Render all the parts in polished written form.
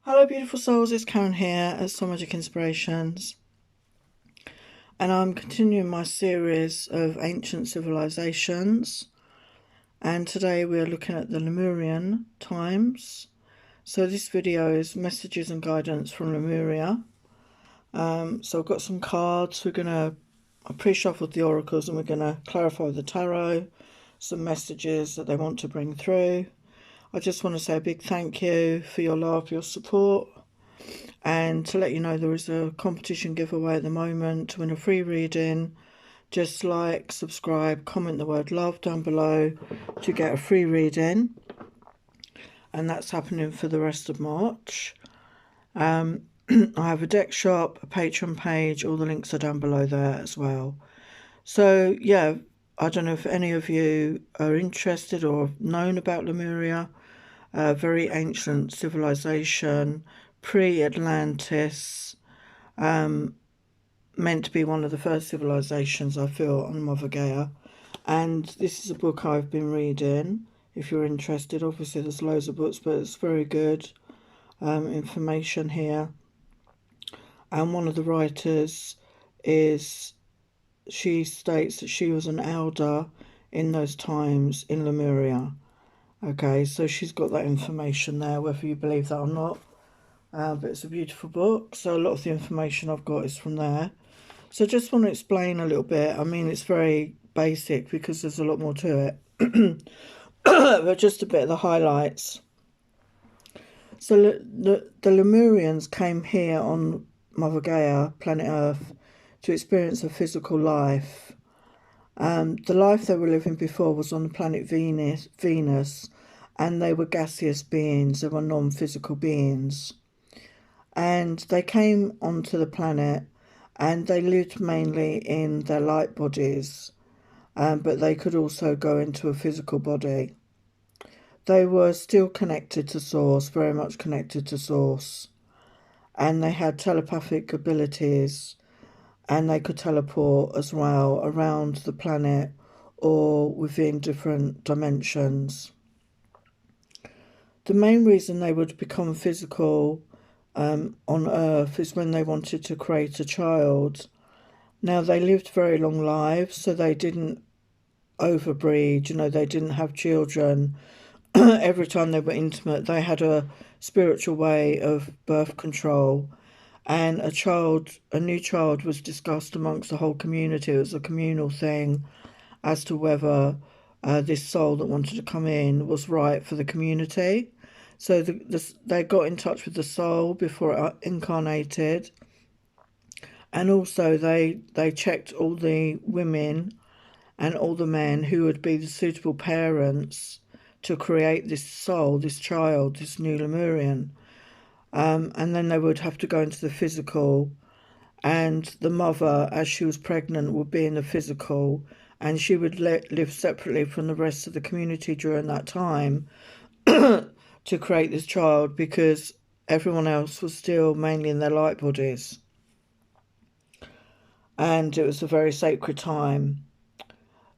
Hello beautiful souls, it's Karen here at Soul Magic Inspirations, and I'm continuing my series of ancient civilizations, and today we're looking at the Lemurian times. So this video is messages and guidance from Lemuria. So I've got some cards. I pre-shuffled the oracles and we're going to clarify the tarot, some messages that they want to bring through. I just want to say a big thank you for your love, your support, and to let you know there is a competition giveaway at the moment to win a free reading. Just like, subscribe, comment the word love down below to get a free reading, and that's happening for the rest of March. I have a deck shop, a Patreon page, all the links are down below there as well. So yeah, I don't know if any of you are interested or have known about Lemuria. Very ancient civilization, pre-Atlantis, meant to be one of the first civilizations, I feel, on Mother Gaia. And this is a book I've been reading, if you're interested. Obviously there's loads of books, but it's very good information here. And one of the writers she states that she was an elder in those times in Lemuria. Okay, so she's got that information there, whether you believe that or not. But it's a beautiful book, so a lot of the information I've got is from there. So just want to explain a little bit. I mean, it's very basic because there's a lot more to it. But just a bit of the highlights. So the Lemurians came here on Mother Gaia, planet Earth, to experience a physical life. The life they were living before was on the planet Venus, and they were gaseous beings, they were non-physical beings. And they came onto the planet and they lived mainly in their light bodies, but they could also go into a physical body. They were still connected to Source, very much connected to Source, and they had telepathic abilities, and they could teleport as well around the planet or within different dimensions. The main reason they would become physical on Earth is when they wanted to create a child. Now, they lived very long lives, so they didn't overbreed, they didn't have children. Every time they were intimate, they had a spiritual way of birth control, and a new child was discussed amongst the whole community. It was a communal thing as to whether this soul that wanted to come in was right for the community. So they got in touch with the soul before it incarnated, and also they checked all the women and all the men who would be the suitable parents to create this soul, this child, this new Lemurian. And then they would have to go into the physical, and the mother, as she was pregnant, would be in the physical, and she would live separately from the rest of the community during that time to create this child, because everyone else was still mainly in their light bodies. And it was a very sacred time.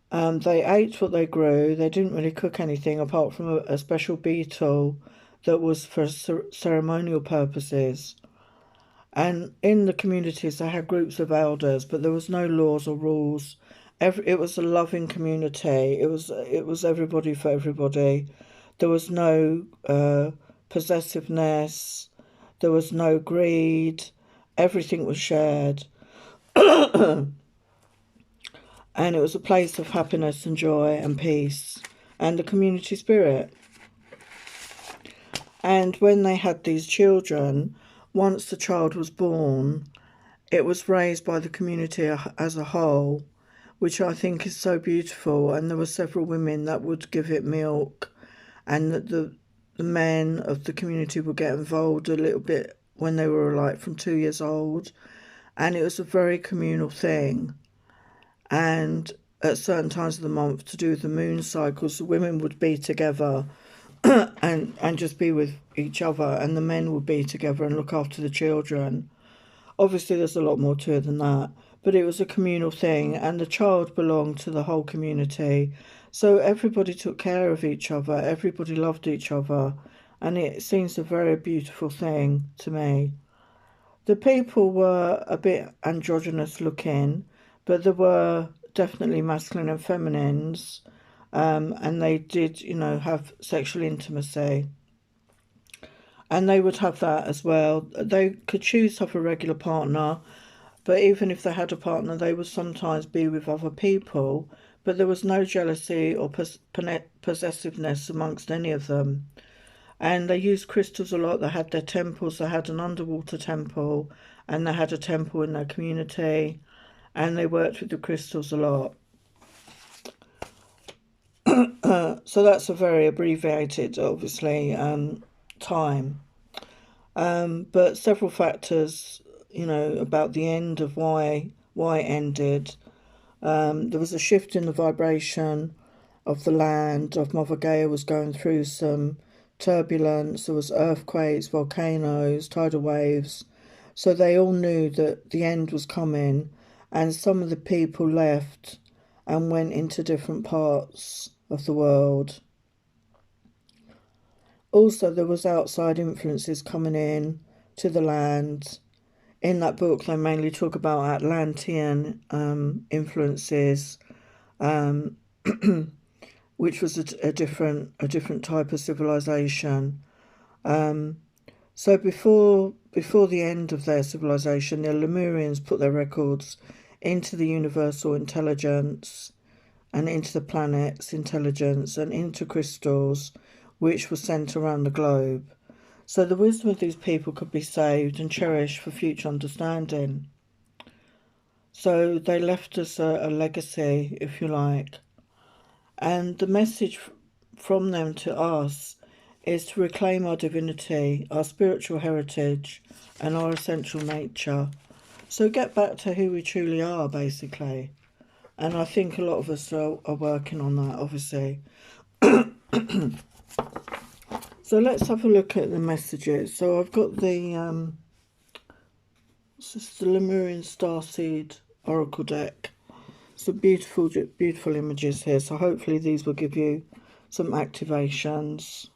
They ate what they grew. They didn't really cook anything apart from a special beetle that was for ceremonial purposes. And in the communities they had groups of elders, but there was no laws or rules. It was a loving community. It was everybody for everybody. There was no possessiveness. There was no greed. Everything was shared. And it was a place of happiness and joy and peace and the community spirit. And when they had these children, once the child was born, it was raised by the community as a whole, which I think is so beautiful. And there were several women that would give it milk, and the men of the community would get involved a little bit when they were like from 2 years old. And it was a very communal thing. And at certain times of the month, to do with the moon cycles, the women would be together and just be with each other, and the men would be together and look after the children. Obviously there's a lot more to it than that, but it was a communal thing, and the child belonged to the whole community. So everybody took care of each other, everybody loved each other, and it seems a very beautiful thing to me. The people were a bit androgynous looking, but there were definitely masculine and feminines, and they did, you know, have sexual intimacy. And they would have that as well. They could choose to have a regular partner, but even if they had a partner, they would sometimes be with other people. But there was no jealousy or possessiveness amongst any of them. And they used crystals a lot. They had their temples. They had an underwater temple, and they had a temple in their community, and they worked with the crystals a lot. So that's a very abbreviated, obviously, time. But several factors, you know, about the end of why it ended. There was a shift in the vibration of the land, of Mother Gaia was going through some turbulence. There was earthquakes, volcanoes, tidal waves. So they all knew that the end was coming, and some of the people left and went into different parts of the world. Also, there was outside influences coming in to the land. In that book, they mainly talk about Atlantean influences, which was a different type of civilization. So before the end of their civilization, the Lemurians put their records into the universal intelligence and into the planet's intelligence and into crystals, which were sent around the globe. So the wisdom of these people could be saved and cherished for future understanding. So they left us a legacy, if you like. And the message from them to us is to reclaim our divinity, our spiritual heritage, and our essential nature. So get back to who we truly are, basically. And I think a lot of us are working on that, obviously. So let's have a look at the messages. So I've got the this is the Lemurian Starseed Oracle deck. So beautiful images here. So hopefully these will give you some activations.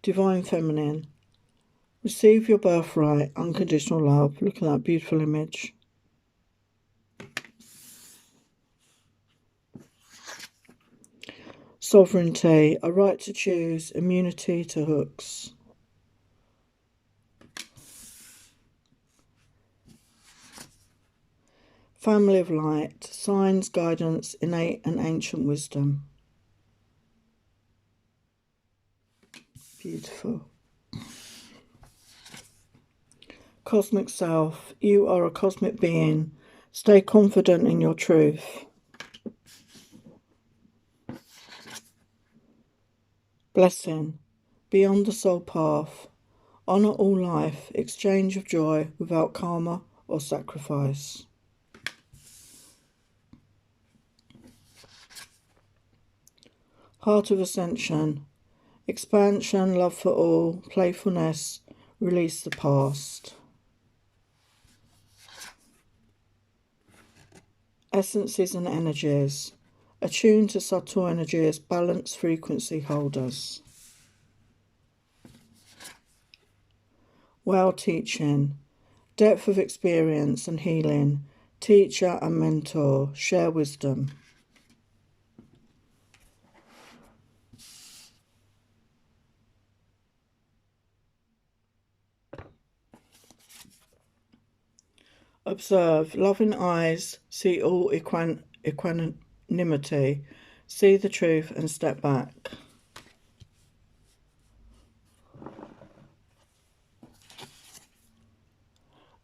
Divine Feminine. Receive your birthright, unconditional love. Look at that beautiful image. Sovereignty, a right to choose, immunity to hooks. Family of light, signs, guidance, innate and ancient wisdom. Beautiful. Cosmic self, you are a cosmic being. Stay confident in your truth. Blessing, beyond the soul path. Honour all life, exchange of joy without karma or sacrifice. Heart of Ascension, expansion, love for all, playfulness, release the past. Essences and energies, attune to subtle energies, balance frequency holders. Well teaching, depth of experience and healing, teacher and mentor, share wisdom. Observe, loving eyes, see all equanimity, see the truth and step back.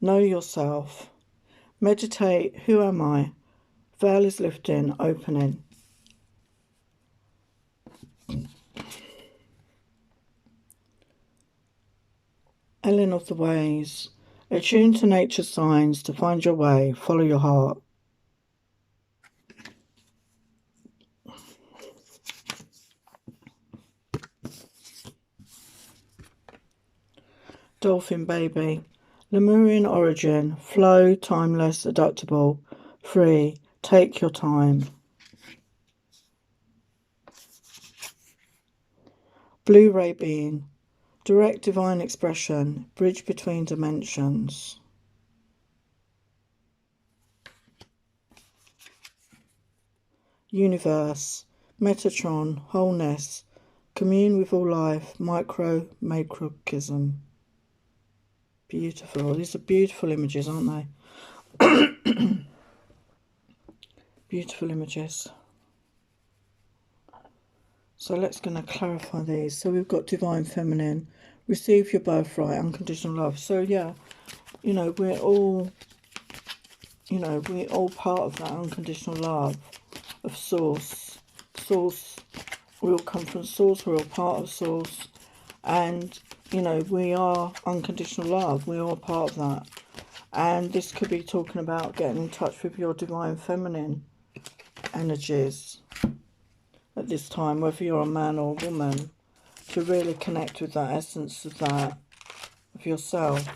Know yourself. Meditate, who am I? Veil is lifting, opening. Ellen of the ways. Attune to nature's signs to find your way. Follow your heart. Dolphin baby. Lemurian origin. Flow, timeless, adaptable, free. Take your time. Blue ray being, direct divine expression, bridge between dimensions. Universe, Metatron, wholeness, commune with all life, macrocosm. Beautiful. These are beautiful images, aren't they? Beautiful images. So let's going to clarify these. So we've got divine feminine, receive your birthright, unconditional love. So yeah, you know, we're all part of that unconditional love of source. Source, we all come from source, we're all part of source. And, you know, we are unconditional love. We are part of that. And this could be talking about getting in touch with your divine feminine energies at this time, whether you're a man or a woman, to really connect with that essence of that, of yourself.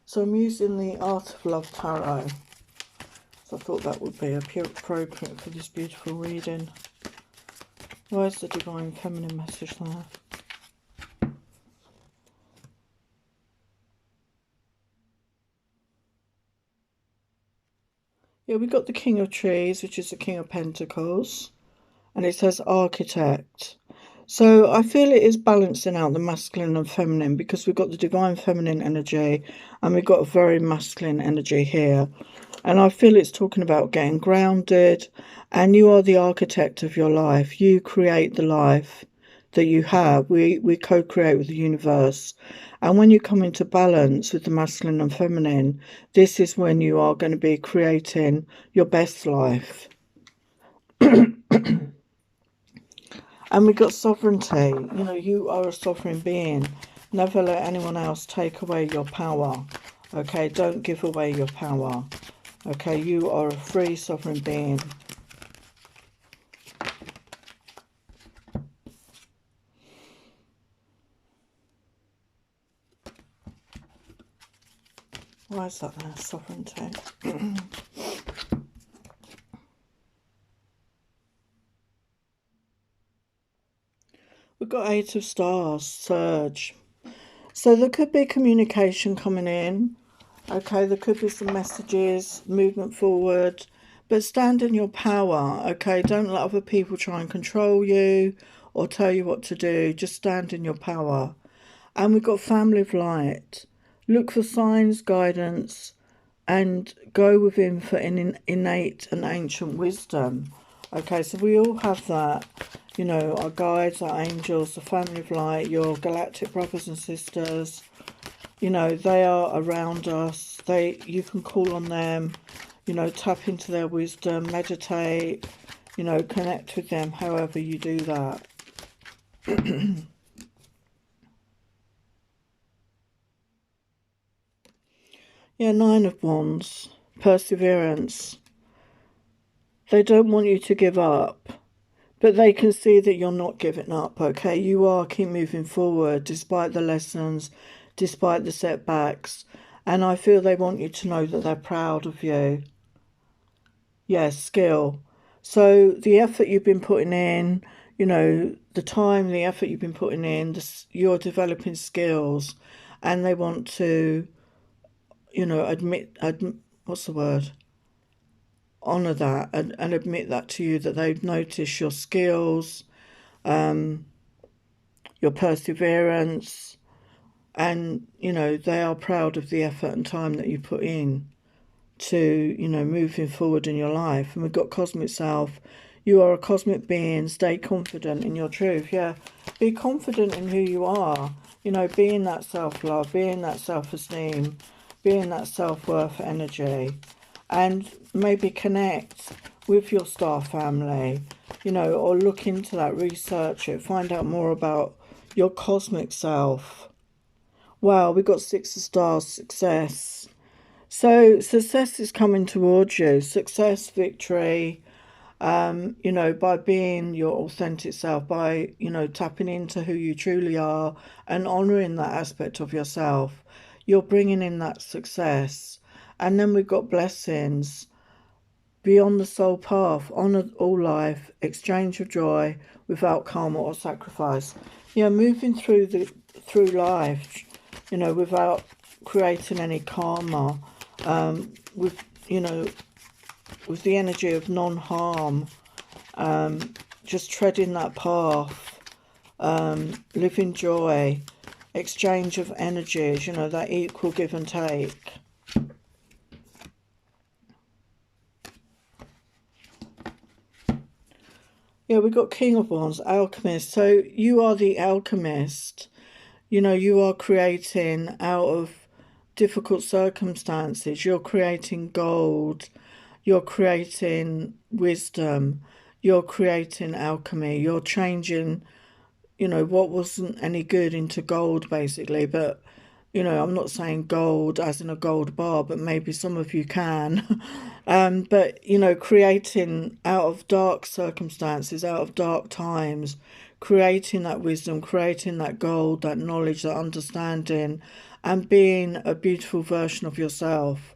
So I'm using the Art of Love Tarot. So I thought that would be appropriate for this beautiful reading. Where's the divine feminine message there? Yeah, we got the King of Trees, which is the King of Pentacles, and it says Architect. So I feel it is balancing out the masculine and feminine, because we've got the divine feminine energy and we've got a very masculine energy here. And I feel it's talking about getting grounded, and you are the architect of your life. You create the life that you have. We co-create with the universe. And when you come into balance with the masculine and feminine, this is when you are going to be creating your best life. And we got sovereignty. You know, you are a sovereign being. Never let anyone else take away your power. Okay, don't give away your power. Okay, you are a free sovereign being. Why is that there? Sovereignty. We've got Eight of Stars, Surge. So there could be communication coming in. Okay, there could be some messages, movement forward. But stand in your power, okay? Don't let other people try and control you or tell you what to do. Just stand in your power. And we've got Family of Light. Look for signs, guidance, and go within for innate and ancient wisdom. Okay, so we all have that. You know, our guides, our angels, the family of light, your galactic brothers and sisters. You know, they are around us. You can call on them. You know, tap into their wisdom, meditate. You know, connect with them. However you do that. Yeah, Nine of Wands, perseverance. They don't want you to give up, but they can see that you're not giving up, okay? You are keep moving forward despite the lessons, despite the setbacks. And I feel they want you to know that they're proud of you. Yes, skill. So the effort you've been putting in, you know, the time, the effort you've been putting in, you're developing skills, and they want to, you know, what's the word? Honour that and admit that to you, that they've noticed your skills, your perseverance, and, you know, they are proud of the effort and time that you put in to, you know, moving forward in your life. And we've got Cosmic Self. You are a cosmic being. Stay confident in your truth. Yeah, be confident in who you are. You know, being that self-love, being that self-esteem, being that self-worth energy. And maybe connect with your star family, you know, or look into that, research it, find out more about your cosmic self. Wow, we've got Six of Stars, success. So success is coming towards you. Success, victory, you know, by being your authentic self, by, you know, tapping into who you truly are and honouring that aspect of yourself. You're bringing in that success. And then we've got blessings. beyond the soul path, honour all life, exchange of joy without karma or sacrifice. Yeah, moving through life, you know, without creating any karma, with, you know, with the energy of non-harm, just treading that path, living joy, exchange of energies, you know, that equal give and take. Yeah, we got King of Wands, Alchemist. So you are the alchemist. You know, you are creating out of difficult circumstances. You're creating gold. You're creating wisdom. You're creating alchemy. You're changing, you know, what wasn't any good into gold, basically. But, you know, I'm not saying gold as in a gold bar, but maybe some of you can. But, you know, creating out of dark circumstances, out of dark times, creating that wisdom, creating that gold, that knowledge, that understanding, and being a beautiful version of yourself.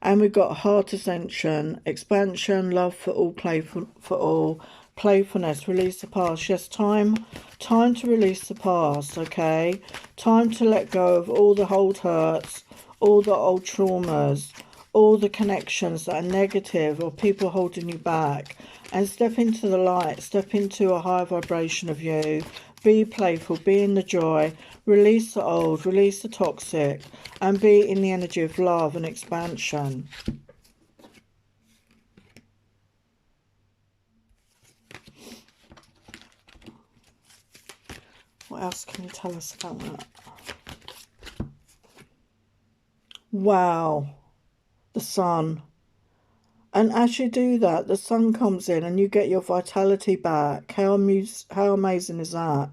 And we've got heart ascension, expansion, love for all, playful for all, playfulness, release the past. Yes, time to release the past, okay? Time to let go of all the old hurts, all the old traumas, all the connections that are negative or people holding you back, and step into the light, step into a higher vibration of you. Be playful, be in the joy, release the old, release the toxic, and be in the energy of love and expansion. What else can you tell us about that? Wow, the sun. And as you do that, the sun comes in and you get your vitality back. How amazing is that?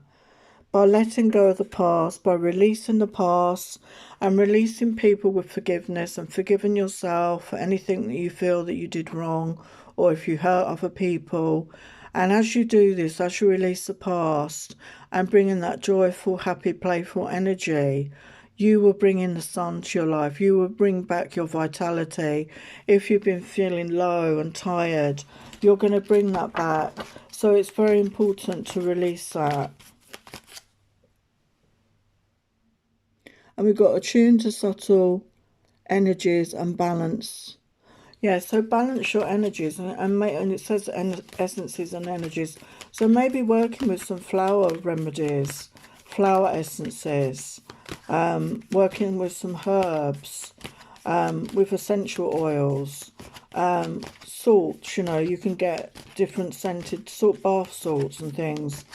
By letting go of the past, by releasing the past and releasing people with forgiveness and forgiving yourself for anything that you feel that you did wrong or if you hurt other people. And as you do this, as you release the past and bring in that joyful, happy, playful energy, you will bring in the sun to your life. You will bring back your vitality. If you've been feeling low and tired, you're going to bring that back. So it's very important to release that. And we've got attune to subtle energies and balance. Yeah, so balance your energies, and it says essences and energies. So maybe working with some flower remedies, flower essences, working with some herbs, with essential oils, salts, you know, you can get different scented bath salts and things.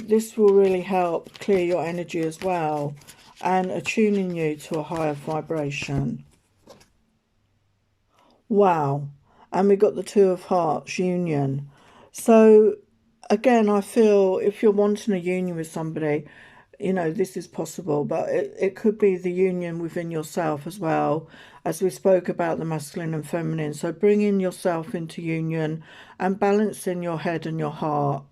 This will really help clear your energy as well and attuning you to a higher vibration. Wow. And we got the Two of Hearts, union. So again, I feel if you're wanting a union with somebody, you know, this is possible, but it could be the union within yourself as well, as we spoke about the masculine and feminine. So bringing yourself into union and balancing your head and your heart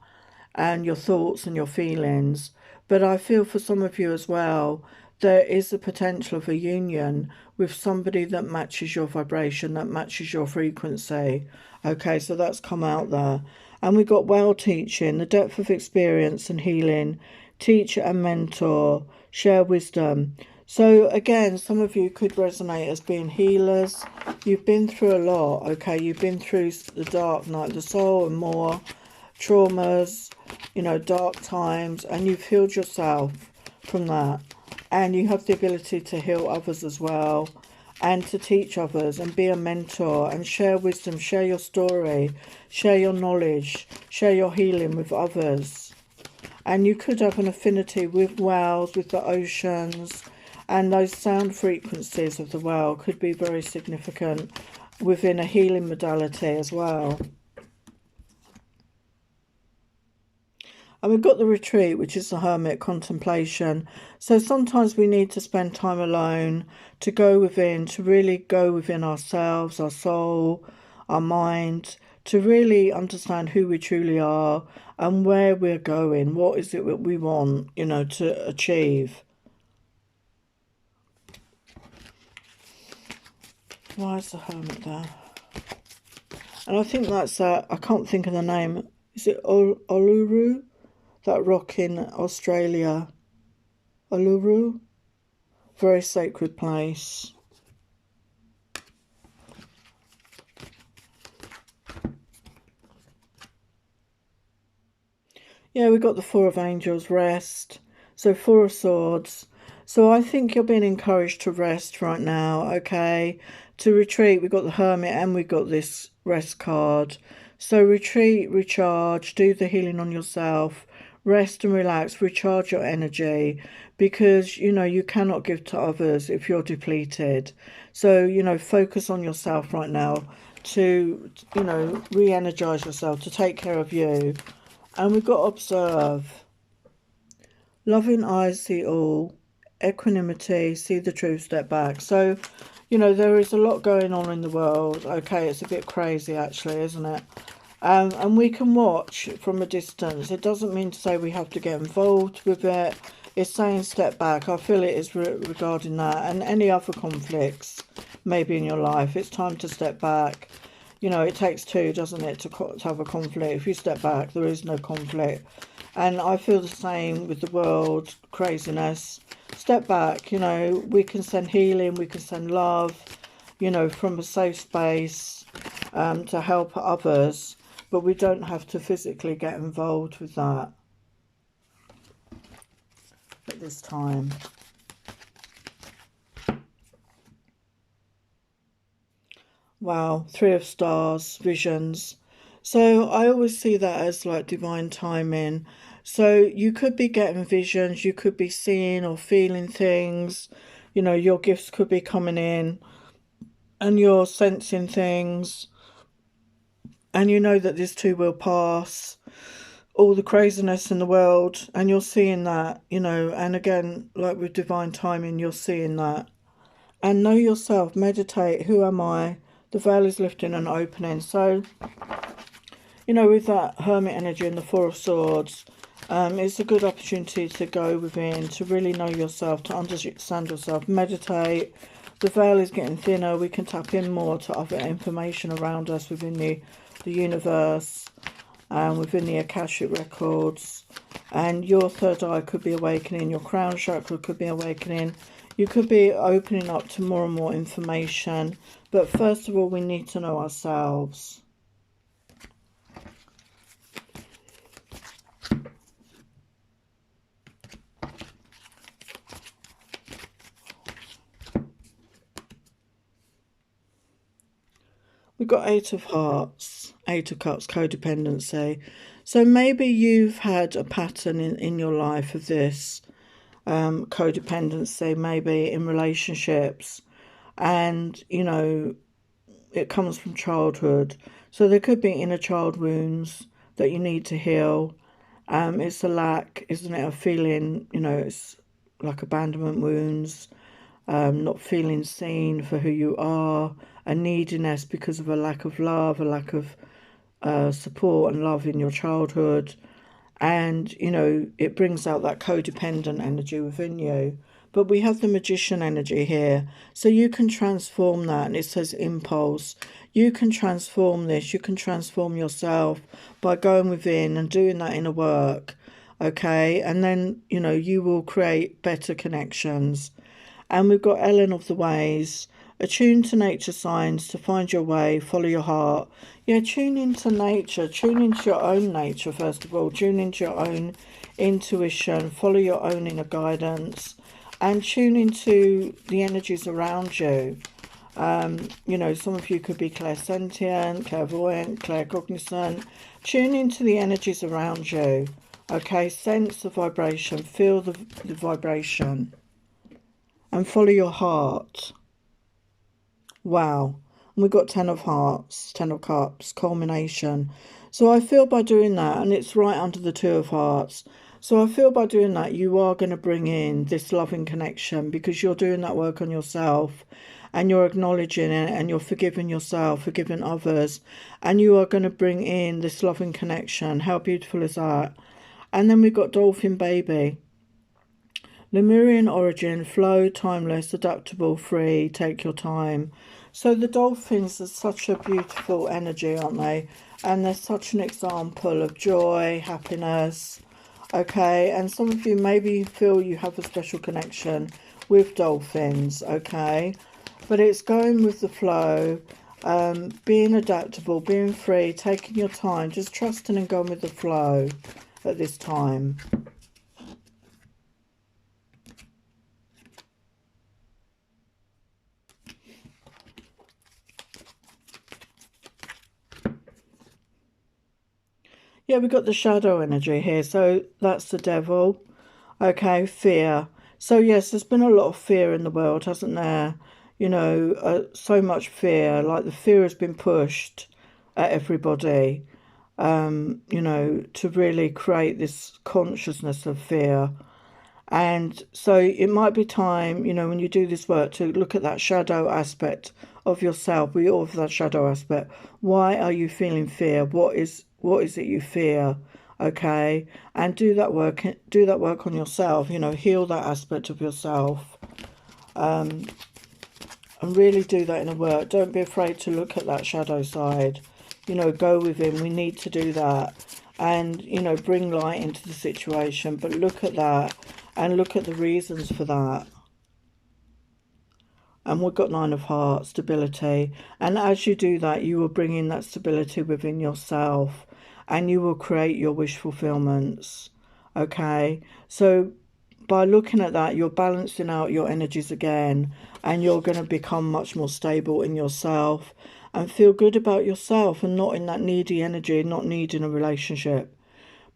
and your thoughts and your feelings. But I feel for some of you as well, there is the potential of a union with somebody that matches your vibration, that matches your frequency. Okay, so that's come out there. And we got well teaching, the depth of experience and healing, teacher and mentor, share wisdom. So again, some of you could resonate as being healers. You've been through a lot, okay? You've been through the dark night of the soul and more traumas, you know, dark times, and you've healed yourself from that. And you have the ability to heal others as well, and to teach others and be a mentor and share wisdom, share your story, share your knowledge, share your healing with others. And you could have an affinity with whales, with the oceans, and those sound frequencies of the whale could be very significant within a healing modality as well. And we've got the retreat, which is the hermit contemplation. So sometimes we need to spend time alone, to go within, to really go within ourselves, our soul, our mind, to really understand who we truly are and where we're going. What is it that we want, you know, to achieve? Why is the hermit there? And I think that's I can't think of the name. Is it Uluru? That rock in Australia. Uluru? Very sacred place. Yeah, we got the Four of Angels, rest. So Four of Swords. So I think you're being encouraged to rest right now, okay? To retreat, we've got the Hermit and we've got this rest card. So retreat, recharge, do the healing on yourself, rest and relax, recharge your energy, because, you know, you cannot give to others if you're depleted. So, you know, focus on yourself right now to, you know, re-energize yourself, to take care of you. And we've got observe. Loving eyes see all. Equanimity, see the truth, step back. So, you know, there is a lot going on in the world. Okay, it's a bit crazy actually, isn't it? And we can watch from a distance. It doesn't mean to say we have to get involved with it. It's saying step back. I feel it is regarding that and any other conflicts maybe in your life. It's time to step back. You know, it takes two, doesn't it, to have a conflict. If you step back, there is no conflict. And I feel the same with the world craziness. Step back, you know, we can send healing, we can send love, you know, from a safe space to help others. But we don't have to physically get involved with that at this time. Wow, Three of Stars, visions. So I always see that as like divine timing. So you could be getting visions, you could be seeing or feeling things, you know, your gifts could be coming in and you're sensing things and you know that this too will pass. All the craziness in the world and you're seeing that, you know, and again, like with divine timing, you're seeing that. And know yourself, meditate, who am I? The veil is lifting and opening. So, you know, with that Hermit energy and the Four of Swords, it's a good opportunity to go within, to really know yourself, to understand yourself, meditate. The veil is getting thinner. We can tap in more to other information around us within the universe, within the Akashic records. And your third eye could be awakening, your crown chakra could be awakening. You could be opening up to more and more information. But first of all, we need to know ourselves. We've got Eight of Hearts, Eight of Cups, codependency. So maybe you've had a pattern in your life of this codependency, maybe in relationships. And, you know, it comes from childhood. So there could be inner child wounds that you need to heal. It's a lack, isn't it, of feeling, you know, it's like abandonment wounds, not feeling seen for who you are, a neediness because of a lack of love, a lack of support and love in your childhood. And, you know, it brings out that codependent energy within you. But we have the Magician energy here. So you can transform that. And it says impulse. You can transform this. You can transform yourself by going within and doing that inner work. Okay. And then, you know, you will create better connections. And we've got Ellen of the Ways. Attune to nature signs to find your way, follow your heart. Yeah, tune into nature, tune into your own nature first of all, tune into your own intuition, follow your own inner guidance, and tune into the energies around you. You know, some of you could be clairsentient, clairvoyant, claircognizant. Tune into the energies around you, okay? Sense the vibration, feel the vibration, and follow your heart. Wow. And we've got Ten of Hearts, Ten of Cups, culmination. So I feel by doing that, and it's right under the Two of Hearts. So I feel by doing that, you are going to bring in this loving connection because you're doing that work on yourself and you're acknowledging it and you're forgiving yourself, forgiving others. And you are going to bring in this loving connection. How beautiful is that? And then we've got Dolphin Baby. Lemurian origin, flow, timeless, adaptable, free, take your time. So the dolphins are such a beautiful energy, aren't they? And they're such an example of joy, happiness. Okay, and some of you maybe feel you have a special connection with dolphins, okay? But it's going with the flow, being adaptable, being free, taking your time, just trusting and going with the flow at this time. Yeah, we've got the shadow energy here, so that's the devil. Okay, fear. So yes, there's been a lot of fear in the world, hasn't there? You know, so much fear, like the fear has been pushed at everybody, you know, to really create this consciousness of fear. And so it might be time, you know, when you do this work to look at that shadow aspect of yourself. We all have that shadow aspect. Why are you feeling fear? What is it you fear? Okay. And do that work on yourself, you know, heal that aspect of yourself. And really do that in a work. Don't be afraid to look at that shadow side. You know, go within. We need to do that. And, you know, bring light into the situation. But look at that and look at the reasons for that. And we've got Nine of Hearts, stability. And as you do that, you will bring in that stability within yourself. And you will create your wish fulfillments. Okay? So by looking at that, you're balancing out your energies again. And you're going to become much more stable in yourself. And feel good about yourself and not in that needy energy, not needing a relationship.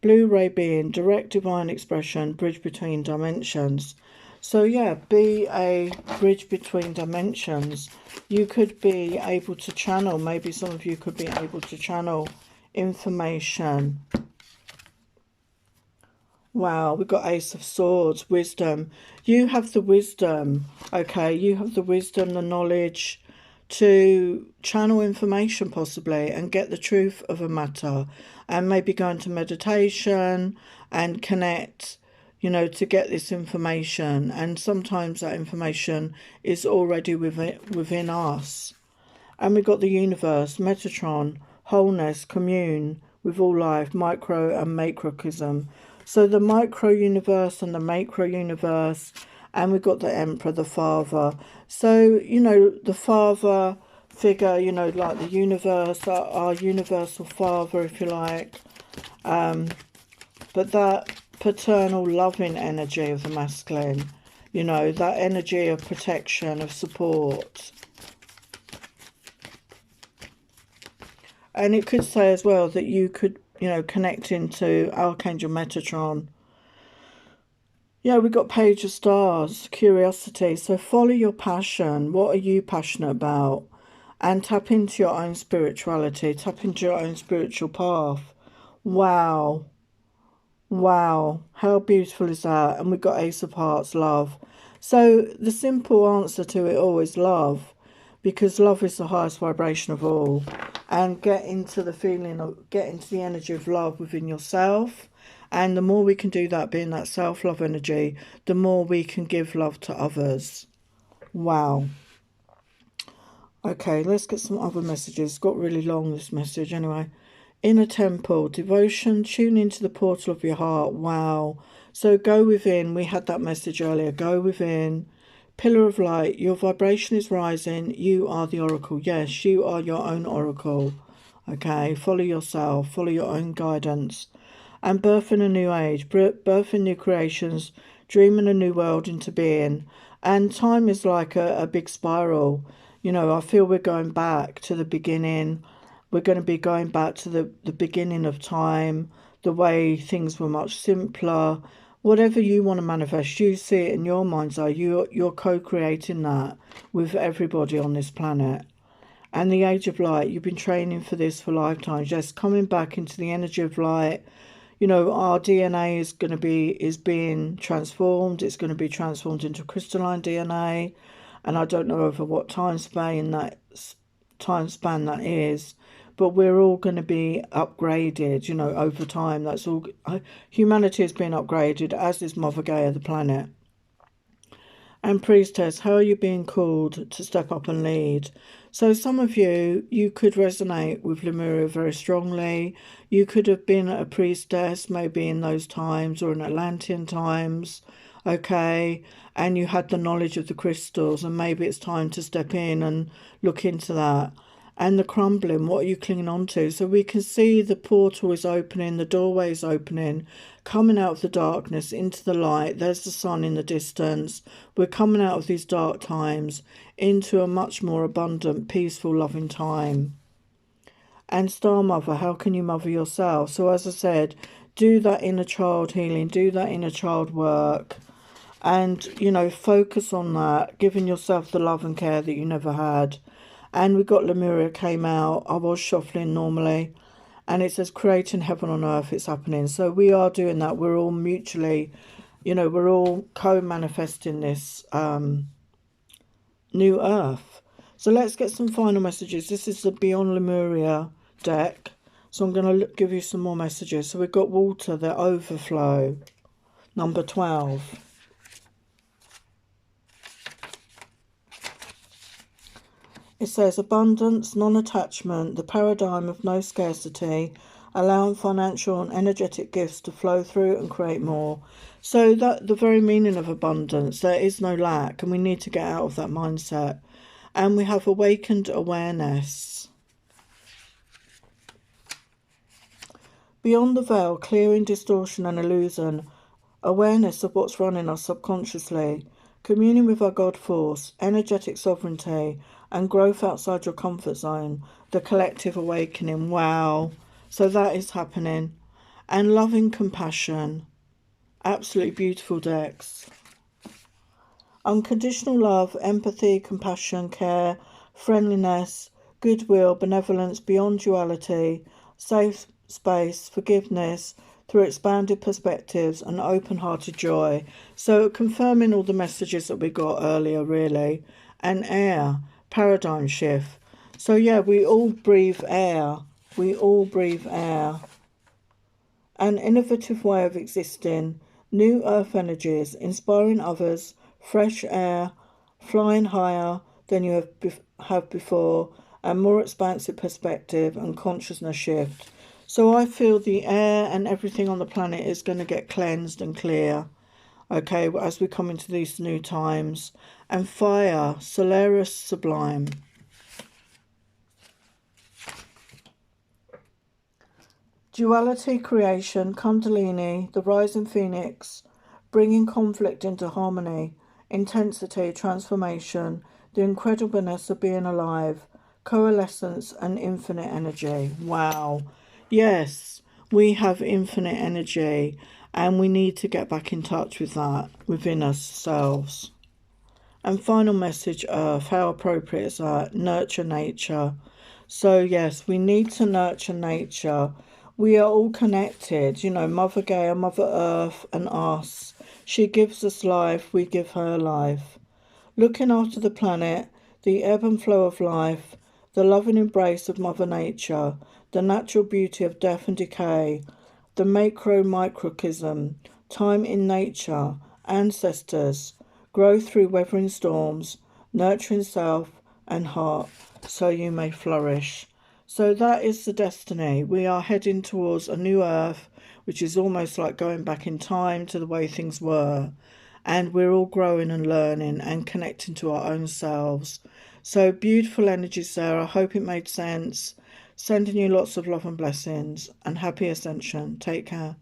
Blue ray being, direct divine expression, bridge between dimensions. So yeah, be a bridge between dimensions. You could be able to channel, maybe some of you could be able to channel information. Wow, we've got Ace of Swords, wisdom. You have the wisdom, okay? You have the wisdom, the knowledge to channel information possibly and get the truth of a matter, and maybe go into meditation and connect, you know, to get this information. And sometimes that information is already within us. And we've got the universe, Metatron, wholeness, commune with all life, micro and macrocosm. So the micro universe and the macro universe, and we've got the Emperor, the Father. So, you know, the Father figure, you know, like the universe, our universal Father, if you like. But that paternal loving energy of the masculine, you know, that energy of protection, of support. And it could say as well that you could, you know, connect into Archangel Metatron. Yeah, we've got Page of Stars, curiosity. So follow your passion. What are you passionate about? And tap into your own spirituality. Tap into your own spiritual path. Wow. Wow. How beautiful is that? And we've got Ace of Hearts, love. So the simple answer to it all is love. Because love is the highest vibration of all. And get into the feeling of, get into the energy of love within yourself. And the more we can do that, being that self-love energy, the more we can give love to others. Wow. Okay, let's get some other messages. It's got really long, this message. Anyway, inner temple, devotion, tune into the portal of your heart. Wow. So go within. We had that message earlier. Go within. Pillar of light, your vibration is rising. You are the oracle. Yes, you are your own oracle. Okay, follow yourself. Follow your own guidance. And birthing a new age, birthing new creations, dreaming a new world into being. And time is like a big spiral. You know, I feel we're going back to the beginning. We're going to be going back to the beginning of time, the way things were much simpler. Whatever you want to manifest, you see it in your mind's eye. You're co-creating that with everybody on this planet. And the age of light, you've been training for this for lifetimes. Just coming back into the energy of light. You know, our DNA is being transformed. It's going to be transformed into crystalline DNA. And I don't know over what time span that is. But we're all going to be upgraded, you know, over time. That's all. Humanity has been upgraded, as is Mother Gaia, the planet. And Priestess, how are you being called to step up and lead? So some of you could resonate with Lemuria very strongly. You could have been a priestess maybe in those times or in Atlantean times, okay, and you had the knowledge of the crystals, and maybe it's time to step in and look into that. And the crumbling, what are you clinging on to? So we can see the portal is opening, the doorway is opening, coming out of the darkness into the light. There's the sun in the distance. We're coming out of these dark times into a much more abundant, peaceful, loving time. And Star Mother, how can you mother yourself? So as I said, do that inner child healing, do that inner child work. And, you know, focus on that, giving yourself the love and care that you never had. And we got Lemuria came out. I was shuffling normally. And it says creating heaven on earth, it's happening. So we are doing that. We're all mutually, you know, we're all co-manifesting this new earth. So let's get some final messages. This is the Beyond Lemuria deck. So I'm going to give you some more messages. So we've got water, the overflow, number 12. It says abundance, non-attachment, the paradigm of no scarcity, allowing financial and energetic gifts to flow through and create more. So that the very meaning of abundance, there is no lack, and we need to get out of that mindset. And we have awakened awareness. Beyond the veil, clearing distortion and illusion, awareness of what's running us subconsciously, communing with our God force, energetic sovereignty, and growth outside your comfort zone, the collective awakening. Wow. So that is happening. And loving compassion. Absolutely beautiful decks. Unconditional love, empathy, compassion, care, friendliness, goodwill, benevolence, beyond duality, safe space, forgiveness, through expanded perspectives and open-hearted joy. So confirming all the messages that we got earlier, really. And air, paradigm shift. So yeah, we all breathe air. We all breathe air. An innovative way of existing, new earth energies, inspiring others, fresh air, flying higher than you have before, and more expansive perspective and consciousness shift. So I feel the air and everything on the planet is going to get cleansed and clear, okay, as we come into these new times. And fire, Solaris sublime. Duality, creation, Kundalini, the rising phoenix, bringing conflict into harmony, intensity, transformation, the incredibleness of being alive, coalescence and infinite energy. Wow. Yes, we have infinite energy and we need to get back in touch with that within ourselves. And final message, Earth, how appropriate is that? Nurture nature. So yes, we need to nurture nature. We are all connected, you know, Mother Gaia, Mother Earth and us. She gives us life, we give her life. Looking after the planet, the ebb and flow of life, the loving embrace of Mother Nature, the natural beauty of death and decay, the microcosm, time in nature, ancestors, growth through weathering storms, nurturing self and heart, so you may flourish. So that is the destiny. We are heading towards a new earth, which is almost like going back in time to the way things were. And we're all growing and learning and connecting to our own selves. So beautiful energies there. I hope it made sense. Sending you lots of love and blessings and happy ascension. Take care.